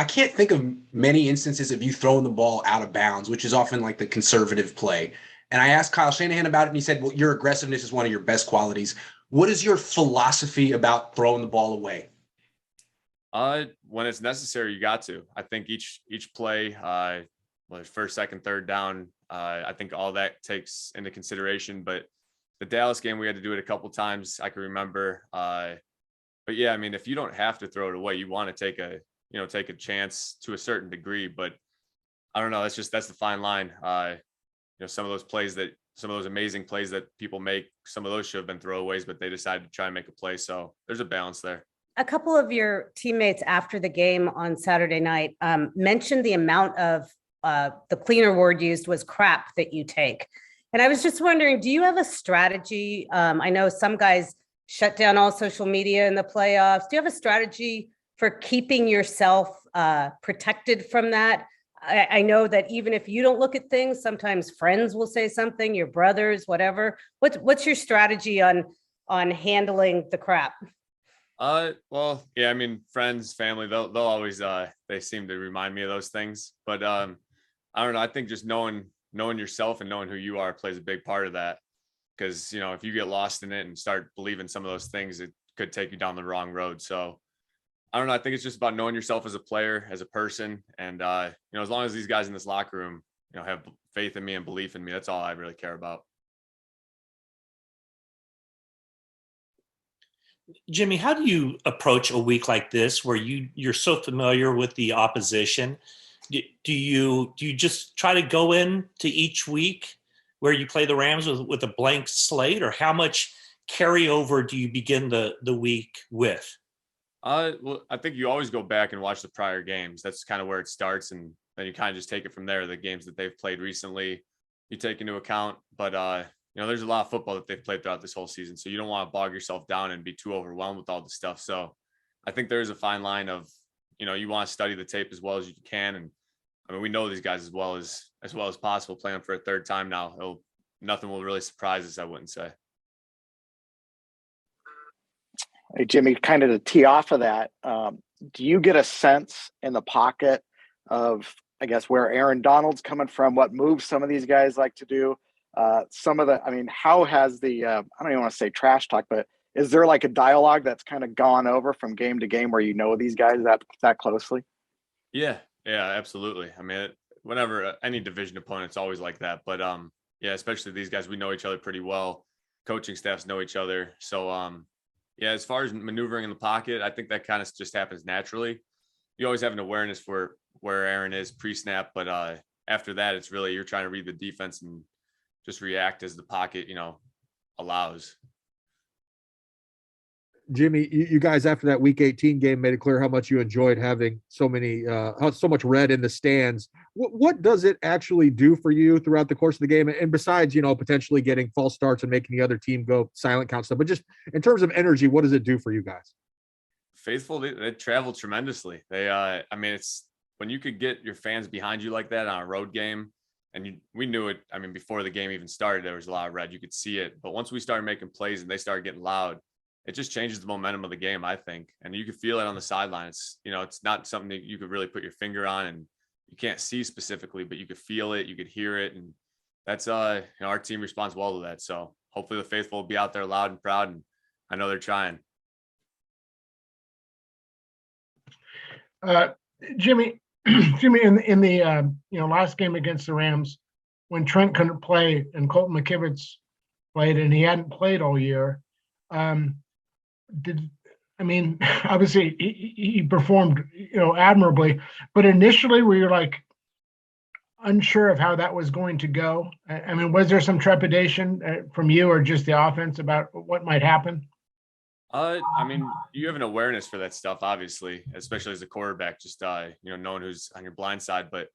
can't think of many instances of you throwing the ball out of bounds, which is often like the conservative play. And I asked Kyle Shanahan about it, and he said, well, your aggressiveness is one of your best qualities. What is your philosophy about throwing the ball away? When it's necessary, you got to. I think each play, whether it's first, second, third down, I think all that takes into consideration. But the Dallas game, we had to do it a couple times. I can remember. But yeah, I mean, if you don't have to throw it away, you want to take a chance to a certain degree. But I don't know. That's the fine line. Some of those amazing plays that people make, some of those should have been throwaways, but they decided to try and make a play. So there's a balance there. A couple of your teammates after the game on Saturday night mentioned the amount of the cleaner word used was crap that you take. And I was just wondering, do you have a strategy? I know some guys shut down all social media in the playoffs. Do you have a strategy for keeping yourself protected from that? I know that even if you don't look at things, sometimes friends will say something, your brothers, whatever. What's your strategy on handling the crap? Well, yeah, I mean, friends, family, they'll always, they seem to remind me of those things, but, I don't know. I think just knowing yourself and knowing who you are plays a big part of that. Cause if you get lost in it and start believing some of those things, it could take you down the wrong road. So I don't know. I think it's just about knowing yourself as a player, as a person. And, as long as these guys in this locker room, have faith in me and belief in me, that's all I really care about. Jimmy, how do you approach a week like this where you're so familiar with the opposition? Do you just try to go in to each week where you play the Rams with a blank slate, or how much carryover do you begin the week with? Well, I think you always go back and watch the prior games. That's kind of where it starts, and then you kind of just take it from there. The games that they've played recently, you take into account. But there's a lot of football that they've played throughout this whole season, so you don't want to bog yourself down and be too overwhelmed with all the stuff. So I think there's a fine line of, you want to study the tape as well as you can. And I mean, we know these guys as well as possible, playing for a third time now. Nothing will really surprise us, I wouldn't say. Hey, Jimmy, kind of to tee off of that, do you get a sense in the pocket of, I guess, where Aaron Donald's coming from, what moves some of these guys like to do? How has the, I don't even want to say trash talk, but is there like a dialogue that's kind of gone over from game to game where these guys that closely? Yeah, absolutely. I mean, whenever any division opponent's always like that, but yeah, especially these guys, we know each other pretty well. Coaching staffs know each other. So yeah, as far as maneuvering in the pocket, I think that kind of just happens naturally. You always have an awareness for where Aaron is pre-snap, but after that, it's really you're trying to read the defense and just react as the pocket, allows. Jimmy, you guys after that Week 18 game made it clear how much you enjoyed having so much red in the stands. What does it actually do for you throughout the course of the game? And besides, potentially getting false starts and making the other team go silent count stuff, but just in terms of energy, what does it do for you guys? Faithful, they travel tremendously. It's when you could get your fans behind you like that on a road game. And we knew it. I mean, before the game even started, there was a lot of red. You could see it. But once we started making plays and they started getting loud, it just changes the momentum of the game, I think. And you could feel it on the sidelines. It's not something that you could really put your finger on and you can't see specifically, but you could feel it, you could hear it. And that's, our team responds well to that. So hopefully the faithful will be out there loud and proud. And I know they're trying. Jimmy, in the last game against the Rams, when Trent couldn't play and Colton McKivitz played and he hadn't played all year, obviously he performed admirably, but initially were you like unsure of how that was going to go? I mean, was there some trepidation from you or just the offense about what might happen? You have an awareness for that stuff, obviously, especially as a quarterback, just, knowing who's on your blind side. But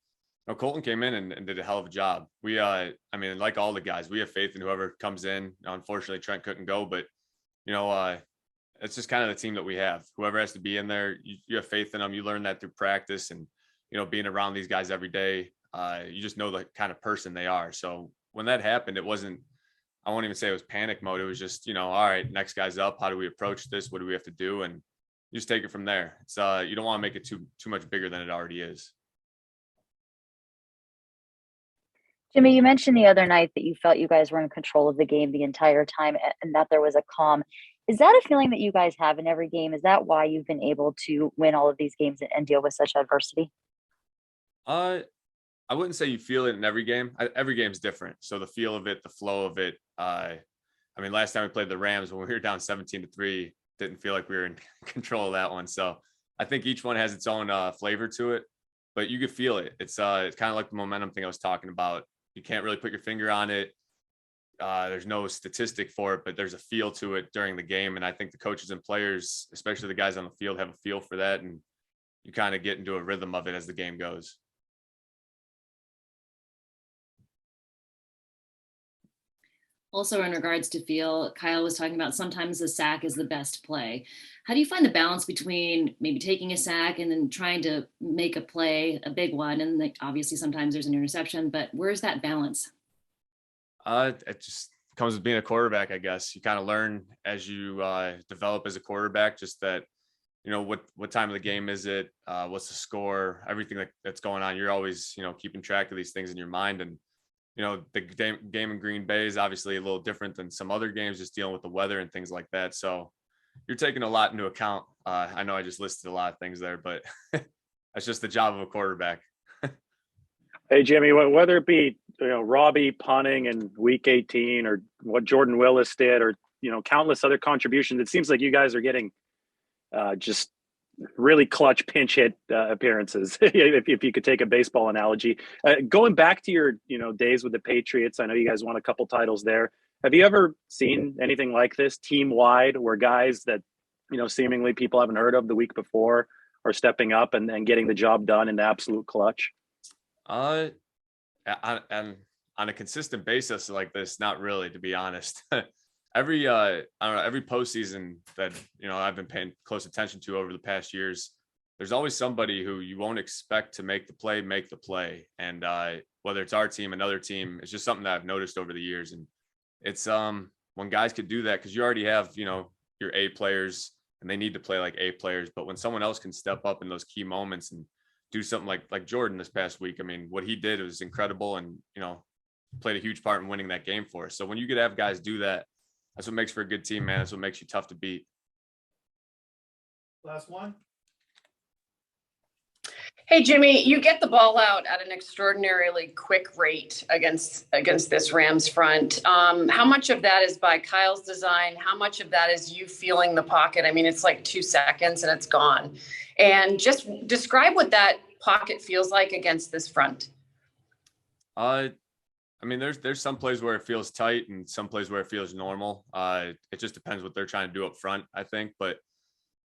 Colton came in and did a hell of a job. We, like all the guys, we have faith in whoever comes in. Unfortunately, Trent couldn't go, but, it's just kind of the team that we have. Whoever has to be in there, you have faith in them. You learn that through practice and, being around these guys every day. You just know the kind of person they are. So when that happened, I won't even say it was panic mode. It was just, all right, next guy's up. How do we approach this? What do we have to do? And, you just take it from there. It's you don't want to make it too much bigger than it already is. Jimmy, you mentioned the other night that you felt you guys were in control of the game the entire time and that there was a calm. Is that a feeling that you guys have in every game? Is that why you've been able to win all of these games and deal with such adversity? I wouldn't say you feel it in every game. Every game's different. So the feel of it, the flow of it. I mean, last time we played the Rams when we were down 17-3, didn't feel like we were in control of that one. So I think each one has its own flavor to it, but you could feel it. It's kind of like the momentum thing I was talking about. You can't really put your finger on it. There's no statistic for it, but there's a feel to it during the game. And I think the coaches and players, especially the guys on the field, have a feel for that. And you kind of get into a rhythm of it as the game goes. Also, in regards to feel, Kyle was talking about sometimes the sack is the best play. How do you find the balance between maybe taking a sack and then trying to make a play, a big one? And like, obviously sometimes there's an interception, but where's that balance? It just comes with being a quarterback, I guess. You kind of learn as you develop as a quarterback, just that, you know, what time of the game is it? What's the score? Everything that's going on. You're always, you know, keeping track of these things in your mind. And you know, the game in Green Bay is obviously a little different than some other games, just dealing with the weather and things like that. So you're taking a lot into account. I know I just listed a lot of things there, but that's just the job of a quarterback. Hey, Jimmy, whether it be, you know, Robbie punting in week 18 or what Jordan Willis did, or, you know, countless other contributions, it seems like you guys are getting just really clutch pinch hit appearances, if you could take a baseball analogy. Going back to your, you know, days with the Patriots, I know you guys won a couple titles there. Have you ever seen anything like this team wide, where guys that, you know, seemingly people haven't heard of the week before are stepping up and getting the job done in the absolute clutch? On a consistent basis like this, not really, to be honest. Every I don't know, every postseason that, you know, I've been paying close attention to over the past years, there's always somebody who you won't expect to make the play. And whether it's our team, another team, it's just something that I've noticed over the years. And it's when guys could do that, because you already have, you know, your A players and they need to play like A players. But when someone else can step up in those key moments and do something like Jordan this past week, I mean, what he did was incredible, and, you know, played a huge part in winning that game for us. So when you could have guys do that, that's what makes for a good team, man. That's what makes you tough to beat. Last one. Hey, Jimmy, you get the ball out at an extraordinarily quick rate against this Rams front. How much of that is by Kyle's design? How much of that is you feeling the pocket? I mean, it's like 2 seconds and it's gone. And just describe what that pocket feels like against this front. I mean, there's some plays where it feels tight and some plays where it feels normal. It just depends what they're trying to do up front, I think. But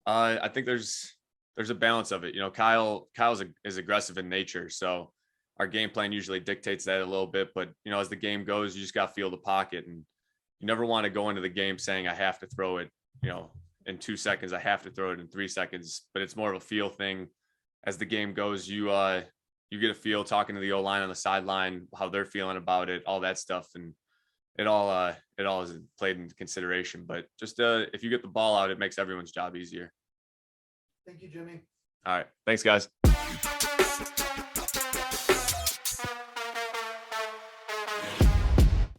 I think there's a balance of it. You know, Kyle's is aggressive in nature, so our game plan usually dictates that a little bit. But, you know, as the game goes, you just got to feel the pocket, and you never want to go into the game saying I have to throw it, you know, in 2 seconds. I have to throw it in 3 seconds. But it's more of a feel thing. As the game goes, you get a feel talking to the O-line on the sideline, how they're feeling about it, all that stuff. And it all is played into consideration. But just if you get the ball out, it makes everyone's job easier. Thank you, Jimmy. All right. Thanks, guys.